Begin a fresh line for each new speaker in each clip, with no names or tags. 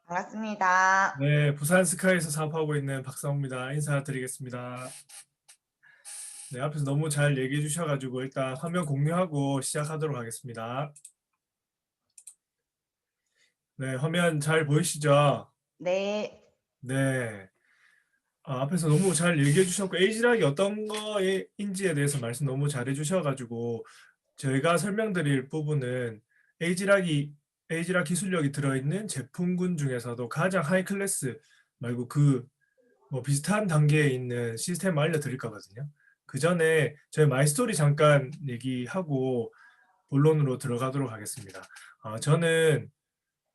반갑습니다.
네, 부산 스카이에서 사업하고 있는 박상호입니다. 인사드리겠습니다. 네, 앞에서 너무 잘 얘기해 주셔가지고 일단 화면 공유하고 시작하도록 하겠습니다. 네, 화면 잘 보이시죠?
네,
네. 앞에서 너무 잘 얘기해 주셨고 에이지락이 어떤 거인지에 대해서 말씀 너무 잘해 주셔가지고 저희가 설명드릴 부분은 에이지락이 에이지락 기술력이 들어있는 제품군 중에서도 가장 하이 클래스 말고 뭐 비슷한 단계에 있는 시스템을 알려드릴 거거든요. 그 전에 저희 마이스토리 잠깐 얘기하고 본론으로 들어가도록 하겠습니다. 저는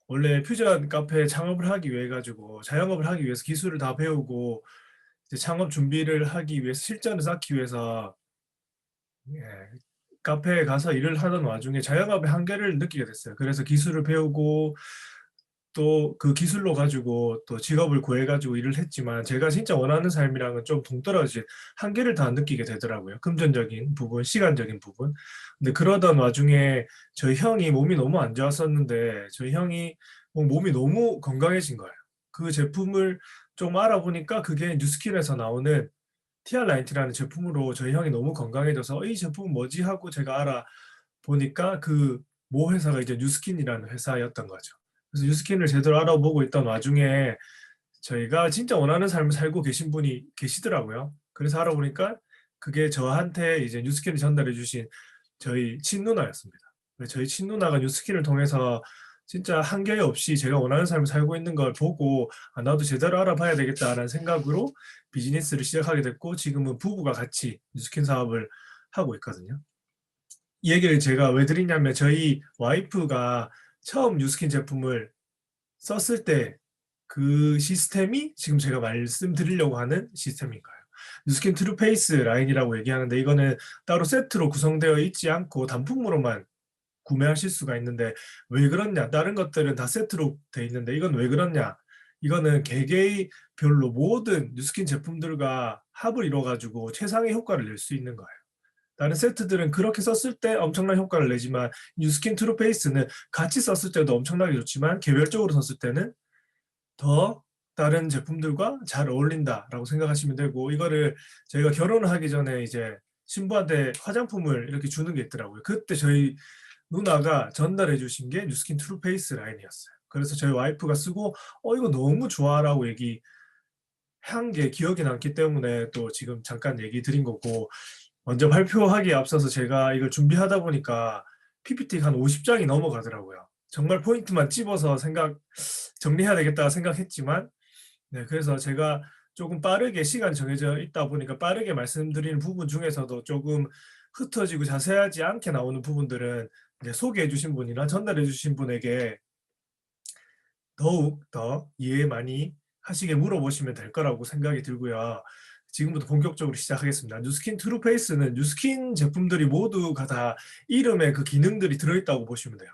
원래 퓨전 카페 창업을 하기 위해 가지고 자영업을 하기 위해서 기술을 다 배우고 이제 창업 준비를 하기 위해서 실전을 쌓기 위해서 예, 카페에 가서 일을 하던 와중에 자영업의 한계를 느끼게 됐어요. 그래서 기술을 배우고 또 그 기술로 가지고 또 직업을 구해 가지고 일을 했지만 제가 진짜 원하는 삶이랑은 좀 동떨어진 한계를 다 느끼게 되더라고요. 금전적인 부분, 시간적인 부분. 근데 그러던 와중에 저희 형이 몸이 너무 안 좋았었는데 저희 형이 몸이 너무 건강해진 거예요. 그 제품을 좀 알아보니까 그게 뉴스킨에서 나오는 TR90라는 제품으로 저희 형이 너무 건강해져서 이 제품은 뭐지 하고 제가 알아보니까 그 모 회사가 이제 뉴스킨이라는 회사였던 거죠. 그래서 뉴스킨을 제대로 알아보고 있던 와중에 저희가 진짜 원하는 삶을 살고 계신 분이 계시더라고요. 그래서 알아보니까 그게 저한테 이제 뉴스킨을 전달해 주신 저희 친누나였습니다. 저희 친누나가 뉴스킨을 통해서 진짜 한계 없이 제가 원하는 삶을 살고 있는 걸 보고 나도 제대로 알아봐야 되겠다라는 생각으로 비즈니스를 시작하게 됐고 지금은 부부가 같이 뉴스킨 사업을 하고 있거든요. 이 얘기를 제가 왜 드리냐면 저희 와이프가 처음 뉴스킨 제품을 썼을 때 그 시스템이 지금 제가 말씀드리려고 하는 시스템인 거예요. 뉴스킨 트루페이스 라인이라고 얘기하는데 이거는 따로 세트로 구성되어 있지 않고 단품으로만 구매하실 수가 있는데 왜 그렇냐? 다른 것들은 다 세트로 돼 있는데 이건 왜 그렇냐? 이거는 개개별로 모든 뉴스킨 제품들과 합을 이뤄 가지고 최상의 효과를 낼 수 있는 거예요. 다른 세트들은 그렇게 썼을 때 엄청난 효과를 내지만 뉴스킨 트루페이스는 같이 썼을 때도 엄청나게 좋지만 개별적으로 썼을 때는 더 다른 제품들과 잘 어울린다라고 생각하시면 되고 이거를 저희가 결혼을 하기 전에 이제 신부한테 화장품을 이렇게 주는 게 있더라고요. 그때 저희 누나가 전달해 주신 게 뉴스킨 트루페이스 라인이었어요. 그래서 저희 와이프가 쓰고 이거 너무 좋아라고 얘기한 게 기억이 남기 때문에 또 지금 잠깐 얘기 드린 거고 먼저 발표하기에 앞서서 제가 이걸 준비하다 보니까 PPT가 한 50장이 넘어가더라고요. 정말 포인트만 찝어서 정리해야 되겠다 생각했지만 네, 그래서 제가 조금 빠르게 시간 정해져 있다 보니까 빠르게 말씀드리는 부분 중에서도 조금 흩어지고 자세하지 않게 나오는 부분들은 이제 소개해 주신 분이나 전달해 주신 분에게 더욱 더 이해 많이 하시게 물어보시면 될 거라고 생각이 들고요. 지금부터 본격적으로 시작하겠습니다. 뉴스킨 트루페이스는 뉴스킨 제품들이 모두가 다 이름에 그 기능들이 들어있다고 보시면 돼요.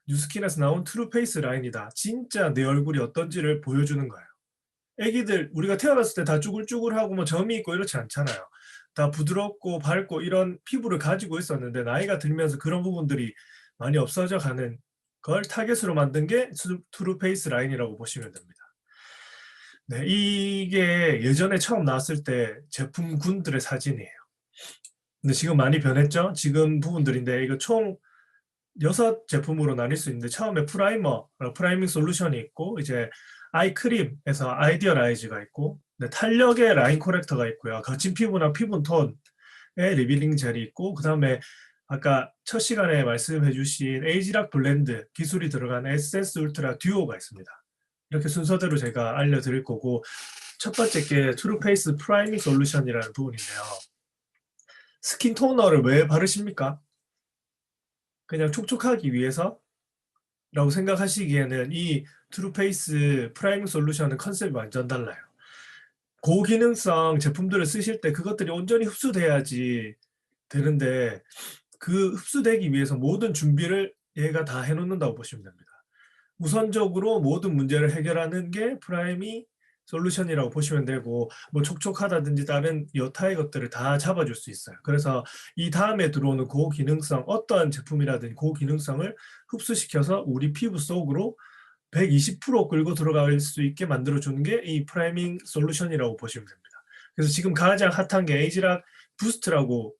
뉴스킨에서 나온 트루페이스 라인이다. 진짜 내 얼굴이 어떤지를 보여주는 거예요. 애기들 우리가 태어났을 때 다 쭈글쭈글하고 뭐 점이 있고 이렇지 않잖아요. 다 부드럽고 밝고 이런 피부를 가지고 있었는데 나이가 들면서 그런 부분들이 많이 없어져 가는 걸 타겟으로 만든 게 트루페이스 라인이라고 보시면 됩니다. 네, 이게 예전에 처음 나왔을 때 제품군들의 사진이에요. 근데 지금 많이 변했죠? 지금 부분들인데 이거 총 6제품으로 나뉠 수 있는데 처음에 프라이밍 솔루션이 있고 이제 아이크림에서 아이디어 라이즈가 있고 탄력의 라인 코렉터가 있고요. 거친 피부나 피부 톤의 리빌링 젤이 있고 그다음에 아까 첫 시간에 말씀해 주신 에이지락 블렌드 기술이 들어간 에센스 울트라 듀오가 있습니다. 이렇게 순서대로 제가 알려드릴 거고 첫 번째 게 트루페이스 프라이밍 솔루션이라는 부분인데요. 스킨 토너를 왜 바르십니까? 그냥 촉촉하기 위해서? 라고 생각하시기에는 이 트루페이스 프라이밍 솔루션은 컨셉이 완전 달라요. 고기능성 제품들을 쓰실 때 그것들이 온전히 흡수돼야지 되는데 그 흡수되기 위해서 모든 준비를 얘가 다 해놓는다고 보시면 됩니다. 우선적으로 모든 문제를 해결하는 게 프라이미 솔루션이라고 보시면 되고 뭐 촉촉하다든지 다른 여타의 것들을 다 잡아줄 수 있어요. 그래서 이 다음에 들어오는 고기능성 어떠한 제품이라든지 고기능성을 흡수시켜서 우리 피부 속으로 120% 끌고 들어갈 수 있게 만들어주는 게 이 프라이밍 솔루션이라고 보시면 됩니다. 그래서 지금 가장 핫한 게 에이지락 부스트라고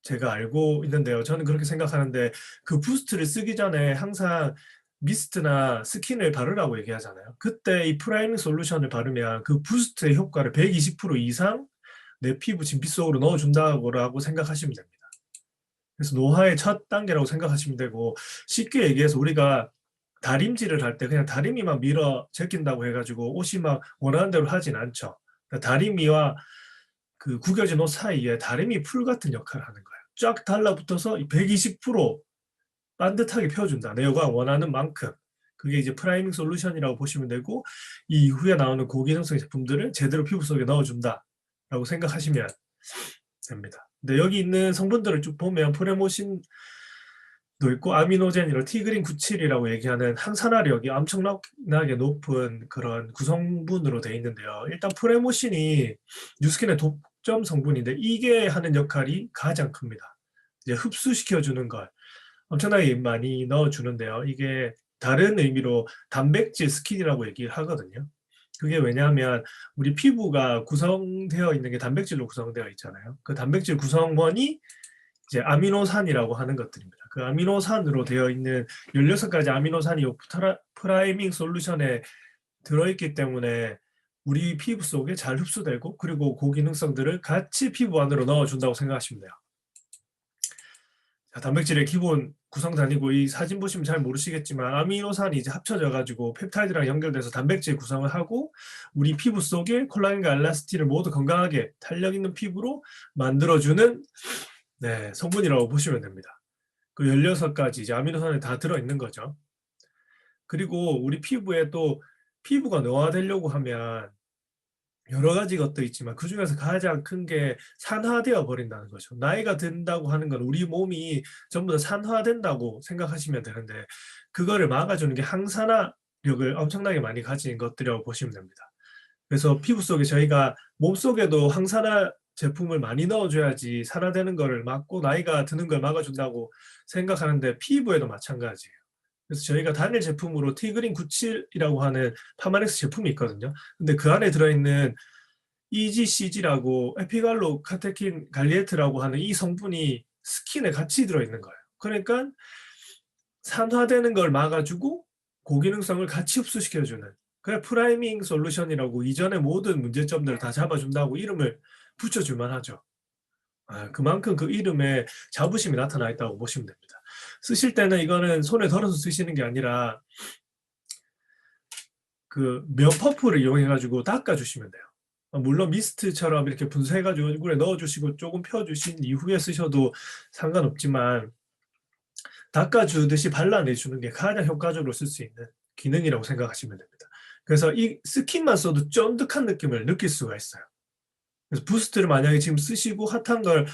제가 알고 있는데요. 저는 그렇게 생각하는데 그 부스트를 쓰기 전에 항상 미스트나 스킨을 바르라고 얘기하잖아요. 그때 이 프라이밍 솔루션을 바르면 그 부스트의 효과를 120% 이상 내 피부 진피 속으로 넣어준다고 생각하시면 됩니다. 그래서 노화의 첫 단계라고 생각하시면 되고, 쉽게 얘기해서 우리가 다림질을 할 때 그냥 다리미만 밀어 제낀다고 해가지고 옷이 막 원하는 대로 하진 않죠. 그러니까 다리미와 그 구겨진 옷 사이에 다리미 풀 같은 역할을 하는 거예요. 쫙 달라붙어서 120% 반듯하게 펴준다. 내가 원하는 만큼. 그게 이제 프라이밍 솔루션이라고 보시면 되고, 이 이후에 나오는 고기능성 제품들을 제대로 피부 속에 넣어준다라고 생각하시면 됩니다. 근데 여기 있는 성분들을 쭉 보면 프레모신도 있고 아미노젠이랑 티그린 97이라고 얘기하는 항산화력이 엄청나게 높은 그런 구성분으로 되어 있는데요. 일단 프레모신이 뉴스킨의 독점 성분인데 이게 하는 역할이 가장 큽니다. 이제 흡수시켜주는 걸 엄청나게 많이 넣어주는데요. 이게 다른 의미로 단백질 스킨이라고 얘기를 하거든요. 그게 왜냐하면 우리 피부가 구성되어 있는 게 단백질로 구성되어 있잖아요. 그 단백질 구성원이 이제 아미노산이라고 하는 것들입니다. 그 아미노산으로 되어 있는 16가지 아미노산이 프라이밍 솔루션에 들어있기 때문에 우리 피부 속에 잘 흡수되고 그리고 고기능성들을 같이 피부 안으로 넣어준다고 생각하시면 돼요. 자, 단백질의 기본 구성 단위고 이 사진 보시면 잘 모르시겠지만 아미노산이 이제 합쳐져 가지고 펩타이드랑 연결돼서 단백질 구성을 하고 우리 피부 속에 콜라겐과 엘라스틴을 모두 건강하게 탄력 있는 피부로 만들어주는 성분이라고 보시면 됩니다. 그 16가지 이제 아미노산이 다 들어있는 거죠. 그리고 우리 피부에 또 피부가 노화되려고 하면 여러 가지 것도 있지만 그중에서 가장 큰 게 산화되어 버린다는 거죠. 나이가 든다고 하는 건 우리 몸이 전부 다 산화된다고 생각하시면 되는데 그거를 막아주는 게 항산화력을 엄청나게 많이 가진 것들이라고 보시면 됩니다. 그래서 피부 속에 저희가 몸속에도 항산화 제품을 많이 넣어줘야지 산화되는 거를 막고 나이가 드는 걸 막아준다고 생각하는데 피부에도 마찬가지예요. 그래서 저희가 단일 제품으로 티그린 97이라고 하는 파마렉스 제품이 있거든요. 근데 그 안에 들어있는 EGCG라고 에피갈로 카테킨 갈리에트라고 하는 이 성분이 스킨에 같이 들어있는 거예요. 그러니까 산화되는 걸 막아주고 고기능성을 같이 흡수시켜주는 그래 프라이밍 솔루션이라고 이전의 모든 문제점들을 다 잡아준다고 이름을 붙여줄만 하죠. 그만큼 그 이름에 자부심이 나타나 있다고 보시면 됩니다. 쓰실 때는 이거는 손에 덜어서 쓰시는 게 아니라 그 면퍼프를 이용해가지고 닦아주시면 돼요. 물론 미스트처럼 이렇게 분쇄해가지고 얼굴에 넣어주시고 조금 펴주신 이후에 쓰셔도 상관없지만 닦아주듯이 발라내주는 게 가장 효과적으로 쓸 수 있는 기능이라고 생각하시면 됩니다. 그래서 이 스킨만 써도 쫀득한 느낌을 느낄 수가 있어요. 그래서 부스트를 만약에 지금 쓰시고 핫한 걸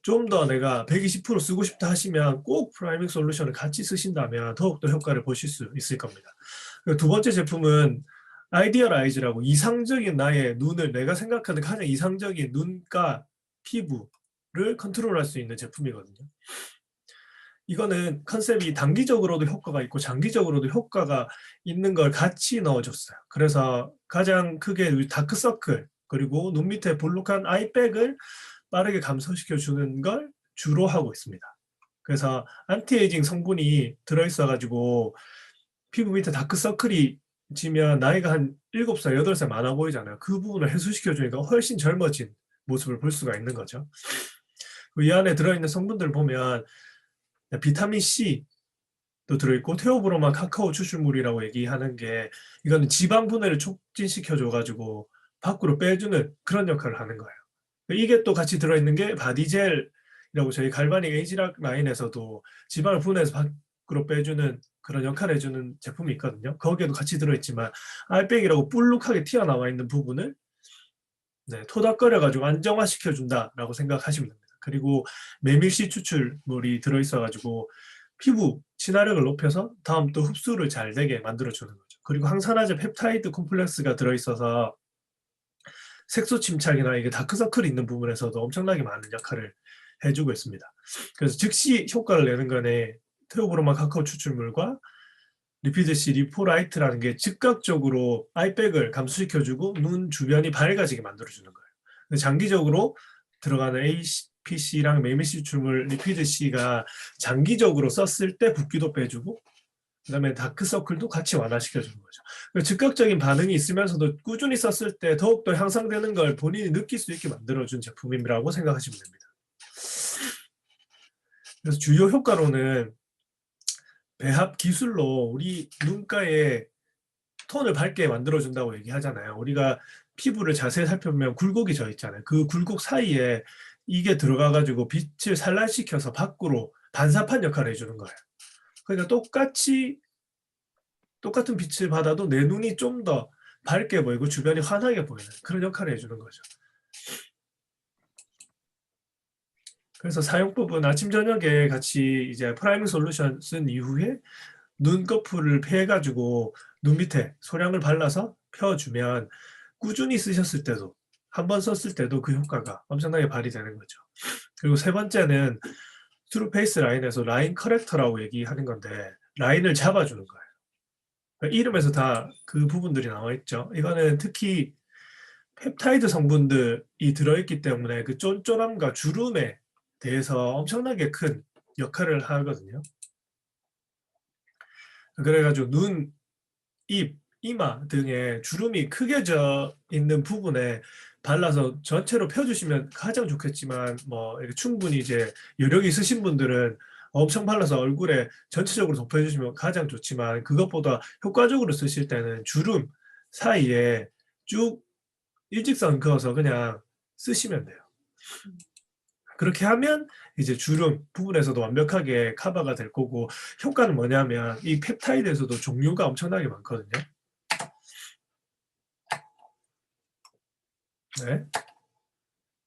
좀 더 내가 120% 쓰고 싶다 하시면 꼭 프라이밍 솔루션을 같이 쓰신다면 더욱더 효과를 보실 수 있을 겁니다. 그리고 두 번째 제품은 아이디얼 아이즈라고 이상적인 나의 눈을 내가 생각하는 가장 이상적인 눈가 피부를 컨트롤할 수 있는 제품이거든요. 이거는 컨셉이 단기적으로도 효과가 있고 장기적으로도 효과가 있는 걸 같이 넣어줬어요. 그래서 가장 크게 다크서클 그리고 눈 밑에 볼록한 아이백을 빠르게 감소시켜주는 걸 주로 하고 있습니다. 그래서 안티에이징 성분이 들어있어가지고 피부 밑에 다크서클이 지면 나이가 한 7살, 8살 많아 보이잖아요. 그 부분을 해소시켜주니까 훨씬 젊어진 모습을 볼 수가 있는 거죠. 이 안에 들어있는 성분들 보면 비타민 C도 들어있고 테오브로마 카카오 추출물이라고 얘기하는 게 이거는 지방 분해를 촉진시켜줘가지고 밖으로 빼주는 그런 역할을 하는 거예요. 이게 또 같이 들어있는 게 바디젤이라고 저희 갈바닉 에이지락 라인에서도 지방을 분해해서 밖으로 빼주는 그런 역할을 해주는 제품이 있거든요. 거기에도 같이 들어있지만 알백이라고 볼록하게 튀어나와 있는 부분을 토닥거려가지고 안정화시켜준다라고 생각하시면 됩니다. 그리고 메밀씨 추출물이 들어있어가지고 피부 친화력을 높여서 다음 또 흡수를 잘 되게 만들어주는 거죠. 그리고 항산화제 펩타이드 콤플렉스가 들어있어서 색소 침착이나 이게 다크서클이 있는 부분에서도 엄청나게 많은 역할을 해주고 있습니다. 그래서 즉시 효과를 내는 거네 테오브로마 카카오 추출물과 리피드시 리포라이트라는 게 즉각적으로 아이백을 감소시켜주고 눈 주변이 밝아지게 만들어주는 거예요. 근데 장기적으로 들어가는 APC랑 메미시 줌을 리피드시가 장기적으로 썼을 때 붓기도 빼주고 그다음에 다크서클도 같이 완화시켜주는 거죠. 그러니까 즉각적인 반응이 있으면서도 꾸준히 썼을 때 더욱더 향상되는 걸 본인이 느낄 수 있게 만들어준 제품이라고 생각하시면 됩니다. 그래서 주요 효과로는 배합 기술로 우리 눈가에 톤을 밝게 만들어준다고 얘기하잖아요. 우리가 피부를 자세히 살펴보면 굴곡이 져 있잖아요. 그 굴곡 사이에 이게 들어가가지고 빛을 산란시켜서 밖으로 반사판 역할을 해주는 거예요. 그러니까 똑같은 빛을 받아도 내 눈이 좀 더 밝게 보이고 주변이 환하게 보이는 그런 역할을 해주는 거죠. 그래서 사용법은 아침 저녁에 같이 이제 프라이밍 솔루션 쓴 이후에 눈꺼풀을 패가지고 눈 밑에 소량을 발라서 펴주면 꾸준히 쓰셨을 때도 한 번 썼을 때도 그 효과가 엄청나게 발휘되는 거죠. 그리고 세 번째는 트루 페이스 라인에서 라인 커렉터라고 얘기하는 건데 라인을 잡아주는 거예요. 그러니까 이름에서 다 그 부분들이 나와 있죠. 이거는 특히 펩타이드 성분들이 들어있기 때문에 그 쫀쫀함과 주름에 대해서 엄청나게 큰 역할을 하거든요. 그래가지고 눈, 입, 이마 등에 주름이 크게 져 있는 부분에 발라서 전체로 펴주시면 가장 좋겠지만 뭐 이렇게 충분히 이제 여력이 있으신 분들은 엄청 발라서 얼굴에 전체적으로 덮어주시면 가장 좋지만 그것보다 효과적으로 쓰실 때는 주름 사이에 쭉 일직선 그어서 그냥 쓰시면 돼요. 그렇게 하면 이제 주름 부분에서도 완벽하게 커버가 될 거고 효과는 뭐냐면 이 펩타이드에서도 종류가 엄청나게 많거든요. 네.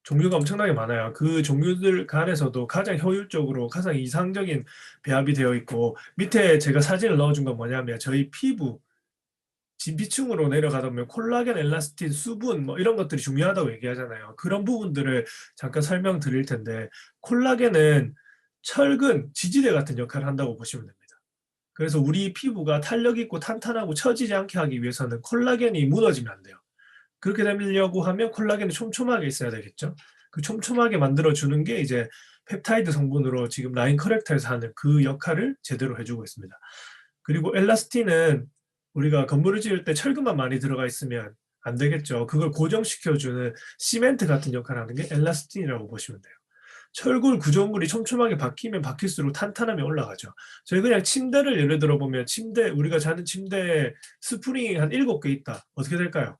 종류가 엄청나게 많아요. 그 종류들 간에서도 가장 효율적으로 가장 이상적인 배합이 되어 있고 밑에 제가 사진을 넣어준 건 뭐냐면 저희 피부 진피층으로 내려가다 보면 콜라겐, 엘라스틴, 수분 뭐 이런 것들이 중요하다고 얘기하잖아요. 그런 부분들을 잠깐 설명드릴 텐데 콜라겐은 철근, 지지대 같은 역할을 한다고 보시면 됩니다. 그래서 우리 피부가 탄력 있고 탄탄하고 처지지 않게 하기 위해서는 콜라겐이 무너지면 안 돼요. 그렇게 되려고 하면 콜라겐이 촘촘하게 있어야 되겠죠. 그 촘촘하게 만들어주는 게 이제 펩타이드 성분으로 지금 라인 커렉터에서 하는 그 역할을 제대로 해주고 있습니다. 그리고 엘라스틴은 우리가 건물을 지을 때 철근만 많이 들어가 있으면 안 되겠죠. 그걸 고정시켜주는 시멘트 같은 역할을 하는 게 엘라스틴이라고 보시면 돼요. 철골 구조물이 촘촘하게 박히면 박힐수록 탄탄함이 올라가죠. 저희 그냥 침대를 예를 들어 보면 침대, 우리가 자는 침대에 스프링이 한 7개 있다. 어떻게 될까요?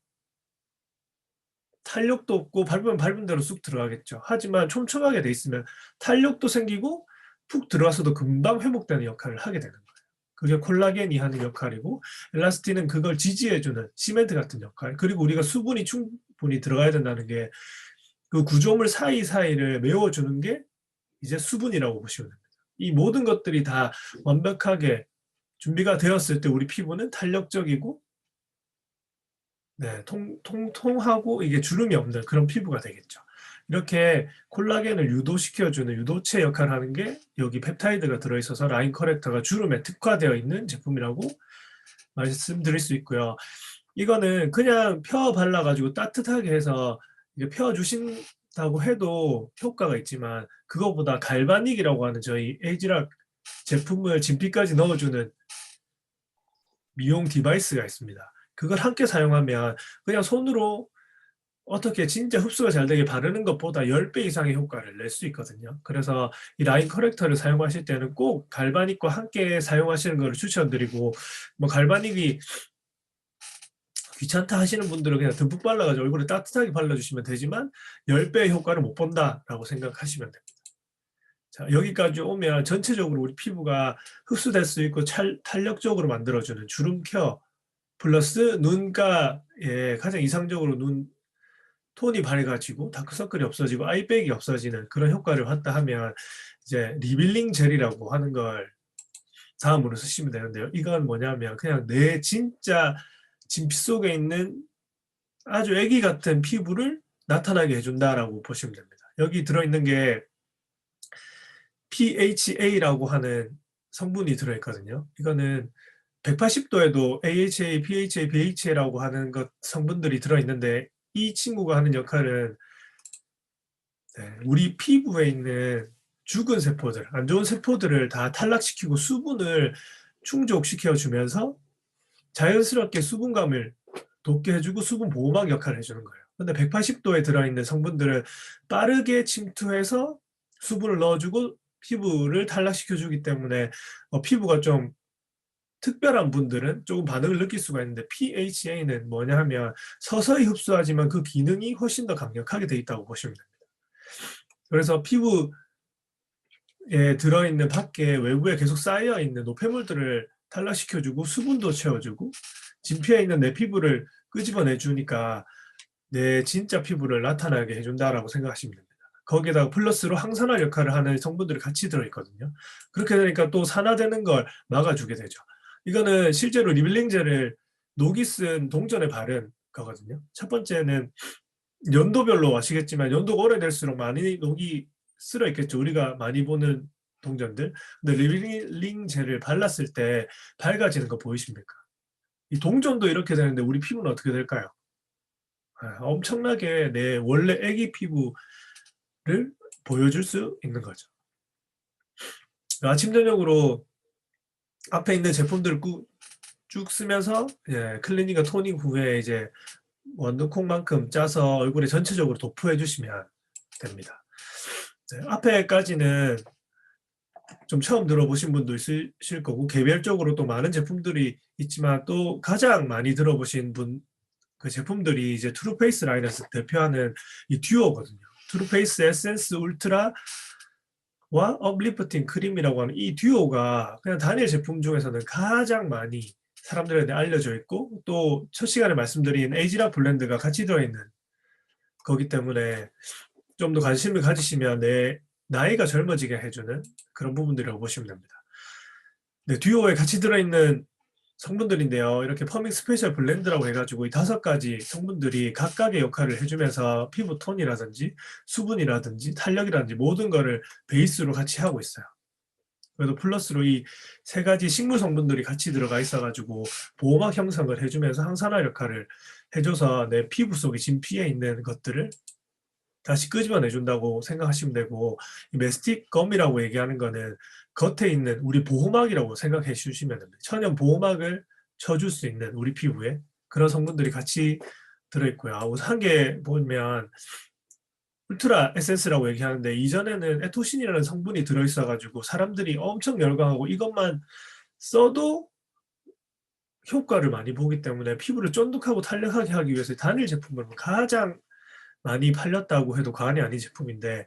탄력도 없고 밟으면 밟은 대로 쑥 들어가겠죠. 하지만 촘촘하게 돼 있으면 탄력도 생기고 푹 들어가서도 금방 회복되는 역할을 하게 되는 거예요. 그게 콜라겐이 하는 역할이고 엘라스틴은 그걸 지지해주는 시멘트 같은 역할. 그리고 우리가 수분이 충분히 들어가야 된다는 게 그 구조물 사이사이를 메워주는 게 이제 수분이라고 보시면 됩니다. 이 모든 것들이 다 완벽하게 준비가 되었을 때 우리 피부는 탄력적이고 네, 통통하고 이게 주름이 없는 그런 피부가 되겠죠. 이렇게 콜라겐을 유도시켜주는 유도체 역할을 하는 게 여기 펩타이드가 들어있어서 라인 커렉터가 주름에 특화되어 있는 제품이라고 말씀드릴 수 있고요. 이거는 그냥 펴 발라가지고 따뜻하게 해서 이게 펴주신다고 해도 효과가 있지만 그거보다 갈바닉이라고 하는 저희 에이지락 제품을 진피까지 넣어주는 미용 디바이스가 있습니다. 그걸 함께 사용하면 그냥 손으로 어떻게 진짜 흡수가 잘 되게 바르는 것보다 10배 이상의 효과를 낼 수 있거든요. 그래서 이 라인 커렉터를 사용하실 때는 꼭 갈바닉과 함께 사용하시는 것을 추천드리고 뭐 갈바닉이 귀찮다 하시는 분들은 그냥 듬뿍 발라가지고 얼굴에 따뜻하게 발라주시면 되지만 10배의 효과를 못 본다라고 생각하시면 됩니다. 자, 여기까지 오면 전체적으로 우리 피부가 흡수될 수 있고 탄력적으로 만들어주는 주름 케어 플러스 눈가에 가장 이상적으로 눈 톤이 밝아지고 다크서클이 없어지고 아이백이 없어지는 그런 효과를 왔다 하면 이제 리빌링 젤이라고 하는 걸 다음으로 쓰시면 되는데요. 이건 뭐냐면 그냥 내 진짜 진피 속에 있는 아주 애기 같은 피부를 나타나게 해준다라고 보시면 됩니다. 여기 들어있는 게 PHA라고 하는 성분이 들어있거든요. 이거는 180도에도 AHA, PHA, BHA라고 하는 것 성분들이 들어있는데 이 친구가 하는 역할은 우리 피부에 있는 죽은 세포들, 안 좋은 세포들을 다 탈락시키고 수분을 충족시켜 주면서 자연스럽게 수분감을 돋게 해주고 수분 보호막 역할을 해주는 거예요. 근데 180도에 들어있는 성분들은 빠르게 침투해서 수분을 넣어주고 피부를 탈락시켜주기 때문에 피부가 좀 특별한 분들은 조금 반응을 느낄 수가 있는데 PHA는 뭐냐 하면 서서히 흡수하지만 그 기능이 훨씬 더 강력하게 돼 있다고 보시면 됩니다. 그래서 피부에 들어있는 밖에 외부에 계속 쌓여있는 노폐물들을 탈락시켜주고 수분도 채워주고 진피에 있는 내 피부를 끄집어내주니까 내 진짜 피부를 나타나게 해준다라고 생각하시면 됩니다. 거기에다가 플러스로 항산화 역할을 하는 성분들이 같이 들어있거든요. 그렇게 되니까 또 산화되는 걸 막아주게 되죠. 이거는 실제로 리빌링 젤을 녹이 쓴 동전에 바른 거거든요. 첫 번째는 연도별로 아시겠지만 연도가 오래될수록 많이 녹이 쓸어 있겠죠. 우리가 많이 보는 동전들. 근데 리빌링 젤을 발랐을 때 밝아지는 거 보이십니까? 이 동전도 이렇게 되는데 우리 피부는 어떻게 될까요? 엄청나게 내 원래 애기 피부를 보여줄 수 있는 거죠. 아침 저녁으로 앞에 있는 제품들을 쭉 쓰면서 클리닝과 토닝 후에 이제 원두콩만큼 짜서 얼굴에 전체적으로 도포해 주시면 됩니다. 앞에까지는 좀 처음 들어보신 분도 있으실 거고 개별적으로 또 많은 제품들이 있지만 또 가장 많이 들어보신 그 제품들이 이제 트루페이스 라인에서 대표하는 이 듀오거든요. 트루페이스 에센스 울트라와 업리프팅 크림이라고 하는 이 듀오가 그냥 단일 제품 중에서는 가장 많이 사람들한테 알려져 있고 또 첫 시간에 말씀드린 에이지락 블렌드가 같이 들어있는 거기 때문에 좀 더 관심을 가지시면 내 나이가 젊어지게 해주는 그런 부분들이라고 보시면 됩니다. 네, 듀오에 같이 들어있는 성분들인데요. 이렇게 퍼밍 스페셜 블렌드라고 해가지고 이 5가지 성분들이 각각의 역할을 해주면서 피부 톤이라든지 수분이라든지 탄력이라든지 모든 거를 베이스로 같이 하고 있어요. 그래도 플러스로 이 3가지 식물 성분들이 같이 들어가 있어가지고 보호막 형성을 해주면서 항산화 역할을 해줘서 내 피부 속에 진피에 있는 것들을 다시 끄집어내준다고 생각하시면 되고 이 메스틱 검이라고 얘기하는 거는 겉에 있는 우리 보호막이라고 생각해 주시면 됩니다. 천연 보호막을 쳐줄 수 있는 우리 피부에 그런 성분들이 같이 들어있고요. 한 개 보면 울트라 에센스라고 얘기하는데 이전에는 에토신이라는 성분이 들어있어가지고 사람들이 엄청 열광하고 이것만 써도 효과를 많이 보기 때문에 피부를 쫀득하고 탄력하게 하기 위해서 단일 제품을 가장 많이 팔렸다고 해도 과언이 아닌 제품인데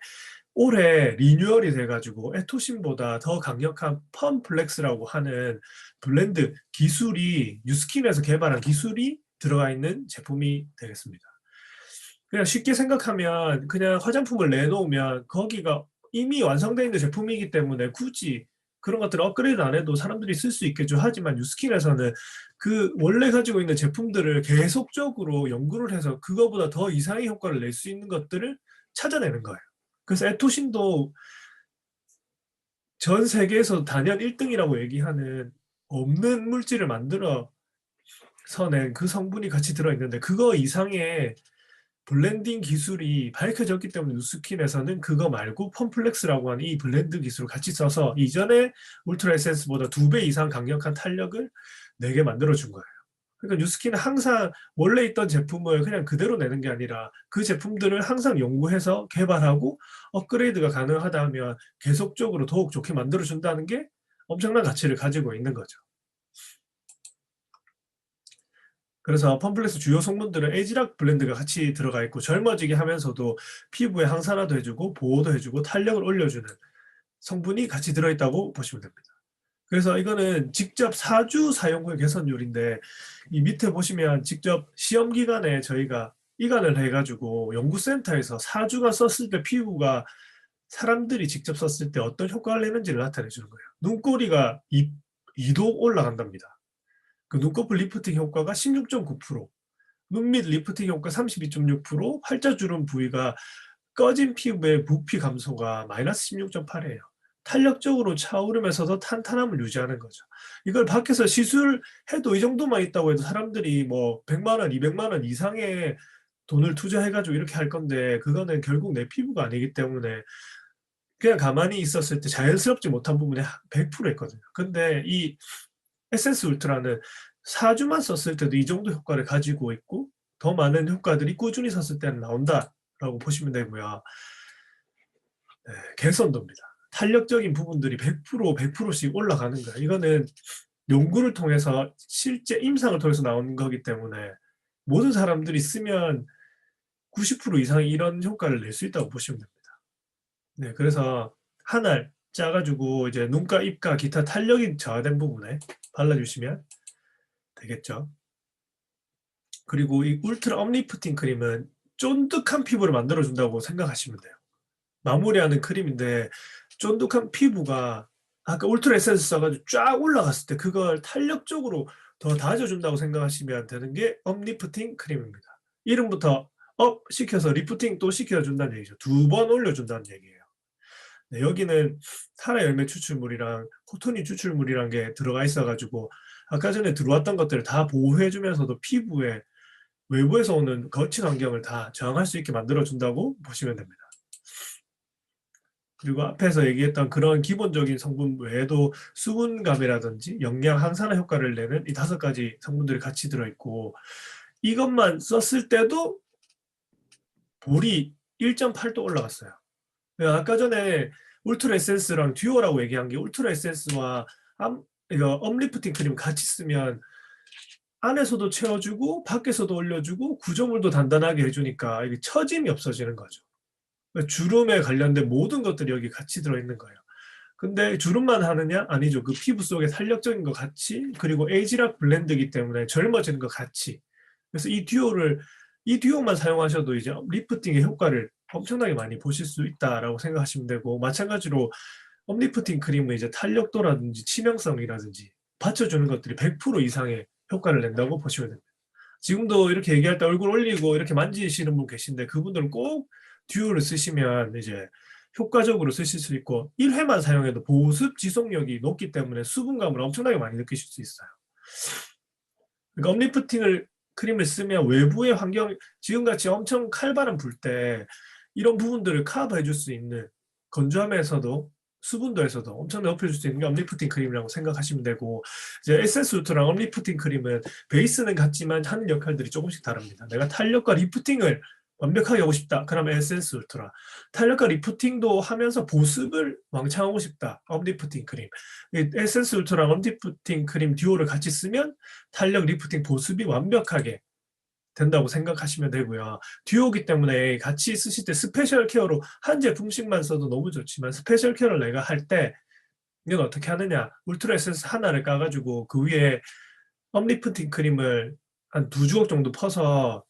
올해 리뉴얼이 돼가지고 에토신보다 더 강력한 펌플렉스라고 하는 블렌드 기술이 뉴스킨에서 개발한 기술이 들어가 있는 제품이 되겠습니다. 그냥 쉽게 생각하면 그냥 화장품을 내놓으면 거기가 이미 완성되어 있는 제품이기 때문에 굳이 그런 것들을 업그레이드 안 해도 사람들이 쓸 수 있겠죠. 하지만 뉴스킨에서는 그 원래 가지고 있는 제품들을 계속적으로 연구를 해서 그거보다 더 이상의 효과를 낼 수 있는 것들을 찾아내는 거예요. 그래서 에토신도 전 세계에서 단연 1등이라고 얘기하는 없는 물질을 만들어서 낸 그 성분이 같이 들어있는데 그거 이상의 블렌딩 기술이 밝혀졌기 때문에 뉴스킨에서는 그거 말고 펌플렉스라고 하는 이 블렌드 기술을 같이 써서 이전에 울트라 에센스보다 2배 이상 강력한 탄력을 내게 만들어준 거예요. 그러니까 뉴스킨은 항상 원래 있던 제품을 그냥 그대로 내는 게 아니라 그 제품들을 항상 연구해서 개발하고 업그레이드가 가능하다 하면 계속적으로 더욱 좋게 만들어준다는 게 엄청난 가치를 가지고 있는 거죠. 그래서 펌플렉스 주요 성분들은 에이지락 블렌드가 같이 들어가 있고 젊어지게 하면서도 피부에 항산화도 해주고 보호도 해주고 탄력을 올려주는 성분이 같이 들어있다고 보시면 됩니다. 그래서 이거는 직접 4주 사용 후 개선율인데 이 밑에 보시면 직접 시험 기간에 저희가 이관을 해가지고 연구센터에서 4주간 썼을 때 피부가 사람들이 직접 썼을 때 어떤 효과를 내는지를 나타내 주는 거예요. 눈꼬리가 2도 올라간답니다. 그 눈꺼풀 리프팅 효과가 16.9%, 눈밑 리프팅 효과 32.6%, 팔자주름 부위가 꺼진 피부의 부피 감소가 마이너스 16.8이에요. 탄력적으로 차오르면서도 탄탄함을 유지하는 거죠. 이걸 밖에서 시술해도 이 정도만 있다고 해도 사람들이 뭐 100만 원, 200만 원 이상의 돈을 투자해 가지고 이렇게 할 건데 그거는 결국 내 피부가 아니기 때문에 그냥 가만히 있었을 때 자연스럽지 못한 부분이 100% 있거든요. 근데 이 에센스 울트라는 4주만 썼을 때도 이 정도 효과를 가지고 있고 더 많은 효과들이 꾸준히 썼을 때는 나온다라고 보시면 되고요. 네, 개선도입니다. 탄력적인 부분들이 100%씩 올라가는 거예요. 이거는 연구를 통해서 실제 임상을 통해서 나온 거기 때문에 모든 사람들이 쓰면 90% 이상의 이런 효과를 낼 수 있다고 보시면 됩니다. 네, 그래서 한 알 짜 가지고 이제 눈가, 입가, 기타 탄력이 저하된 부분에 발라주시면 되겠죠. 그리고 이 울트라 업리프팅 크림은 쫀득한 피부를 만들어준다고 생각하시면 돼요. 마무리하는 크림인데 쫀득한 피부가 아까 울트라 에센스 써가지고 쫙 올라갔을 때 그걸 탄력적으로 더 다져준다고 생각하시면 되는 게 업리프팅 크림입니다. 이름부터 업 시켜서 리프팅 또 시켜준다는 얘기죠. 2번 올려준다는 얘기예요. 네, 여기는 타라 열매 추출물이랑 코토닌 추출물이란 게 들어가 있어가지고 아까 전에 들어왔던 것들을 다 보호해주면서도 피부에 외부에서 오는 거친 환경을 다 저항할 수 있게 만들어준다고 보시면 됩니다. 그리고 앞에서 얘기했던 그런 기본적인 성분 외에도 수분감이라든지 영양 항산화 효과를 내는 이 5가지 성분들이 같이 들어있고 이것만 썼을 때도 볼이 1.8도 올라갔어요. 아까 전에 울트라 에센스랑 듀오라고 얘기한 게 울트라 에센스와 이거 업리프팅 크림 같이 쓰면 안에서도 채워주고 밖에서도 올려주고 구조물도 단단하게 해주니까 이게 처짐이 없어지는 거죠. 주름에 관련된 모든 것들이 여기 같이 들어있는 거예요. 근데 주름만 하느냐? 아니죠. 그 피부 속에 탄력적인 것 같이 그리고 에이지락 블렌드이기 때문에 젊어지는 것 같이 그래서 이 듀오만 사용하셔도 이제 리프팅의 효과를 엄청나게 많이 보실 수 있다라고 생각하시면 되고 마찬가지로 업리프팅 크림은 이제 탄력도라든지 치명성이라든지 받쳐주는 것들이 100% 이상의 효과를 낸다고 보시면 됩니다. 지금도 이렇게 얘기할 때 얼굴 올리고 이렇게 만지시는 분 계신데 그분들은 꼭 듀오를 쓰시면 이제 효과적으로 쓰실 수 있고 1회만 사용해도 보습 지속력이 높기 때문에 수분감을 엄청나게 많이 느끼실 수 있어요. 그러니까 업리프팅을 크림을 쓰면 외부의 환경 지금같이 엄청 칼바람 불 때 이런 부분들을 커버해 줄 수 있는 건조함에서도 수분도에서도 엄청나게 높여줄 수 있는 게 업리프팅 크림이라고 생각하시면 되고 이제 에센스 울트라랑 업리프팅 크림은 베이스는 같지만 하는 역할들이 조금씩 다릅니다. 내가 탄력과 리프팅을 완벽하게 하고 싶다. 그러면 에센스 울트라. 탄력과 리프팅도 하면서 보습을 왕창 하고 싶다. 업리프팅 크림. 에센스 울트라랑 업리프팅 크림 듀오를 같이 쓰면 탄력, 리프팅, 보습이 완벽하게 된다고 생각하시면 되고요. 듀오기 때문에 같이 쓰실 때 스페셜 케어로 한 제품씩만 써도 너무 좋지만 스페셜 케어를 내가 할 때 이건 어떻게 하느냐. 울트라 에센스 하나를 까가지고 그 위에 업리프팅 크림을 한 2주걱 정도 퍼서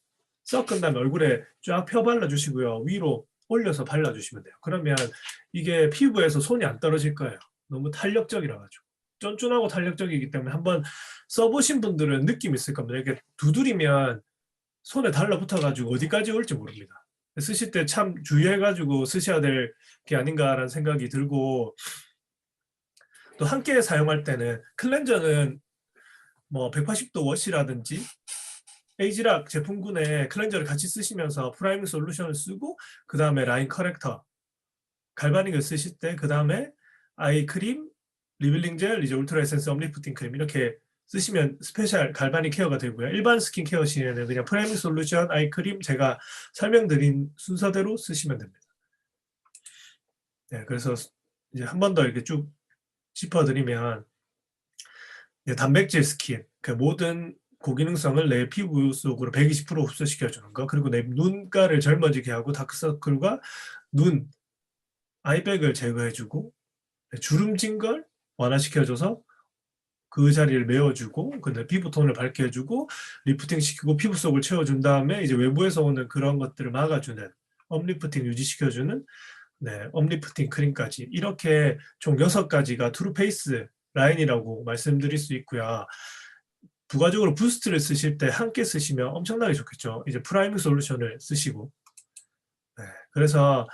섞은 다음에 얼굴에 쫙 펴 발라주시고요. 위로 올려서 발라주시면 돼요. 그러면 이게 피부에서 손이 안 떨어질 거예요. 너무 탄력적이라 가지고. 쫀쫀하고 탄력적이기 때문에 한번 써보신 분들은 느낌 있을 겁니다. 이렇게 두드리면 손에 달라붙어가지고 어디까지 올지 모릅니다. 쓰실 때 참 주의해가지고 쓰셔야 될 게 아닌가라는 생각이 들고 또 함께 사용할 때는 클렌저는 뭐 180도 워시라든지 에이지락 제품군에 클렌저를 같이 쓰시면서 프라이밍 솔루션을 쓰고 그 다음에 라인 커렉터 갈바닉을 쓰실 때 그 다음에 아이 크림, 리빌링 젤, 이제 울트라 에센스 업리프팅 크림 이렇게 쓰시면 스페셜 갈바닉 케어가 되고요. 일반 스킨 케어 시에는 그냥 프라이밍 솔루션, 아이 크림 제가 설명드린 순서대로 쓰시면 됩니다. 네, 그래서 이제 한 번 더 이렇게 쭉 짚어드리면 단백질 스킨, 그 모든 고기능성을 내 피부 속으로 120% 흡수시켜주는 거, 그리고 내 눈가를 젊어지게 하고 다크서클과 눈, 아이백을 제거해주고 주름진 걸 완화시켜줘서 그 자리를 메워주고 근데 피부톤을 밝게 해주고 리프팅시키고 피부 속을 채워준 다음에 이제 외부에서 오는 그런 것들을 막아주는 업리프팅 유지시켜주는 업리프팅 크림까지 이렇게 총 6가지가 트루페이스 라인이라고 말씀드릴 수 있고요. 부가적으로 부스트를 쓰실 때 함께 쓰시면 엄청나게 좋겠죠. 이제 프라이밍 솔루션을 쓰시고 그래서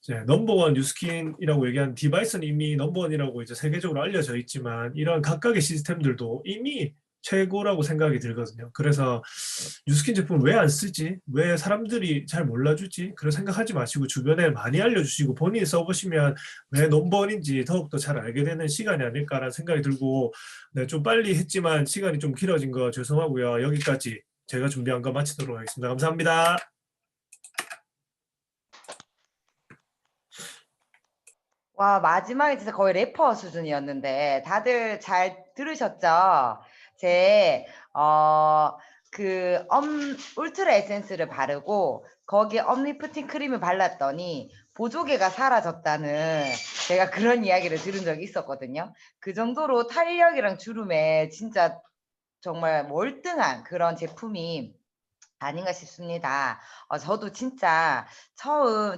이제 넘버원 뉴스킨이라고 얘기하는 디바이스는 이미 넘버원이라고 이제 세계적으로 알려져 있지만 이런 각각의 시스템들도 이미 최고라고 생각이 들거든요. 그래서 뉴스킨 제품 왜 안 쓰지? 왜 사람들이 잘 몰라주지? 그런 생각하지 마시고 주변에 많이 알려주시고 본인이 써보시면 왜 넘버원인지 더욱더 잘 알게 되는 시간이 아닐까라는 생각이 들고 네, 좀 빨리 했지만 시간이 좀 길어진 거 죄송하고요. 여기까지 제가 준비한 거 마치도록 하겠습니다. 감사합니다.
와, 마지막에 진짜 거의 래퍼 수준이었는데 다들 잘 들으셨죠? 제 울트라 에센스를 바르고 거기에 엄리프팅 크림을 발랐더니 보조개가 사라졌다는 제가 그런 이야기를 들은 적이 있었거든요. 그 정도로 탄력이랑 주름에 진짜 정말 월등한 그런 제품이 아닌가 싶습니다. 저도 진짜 처음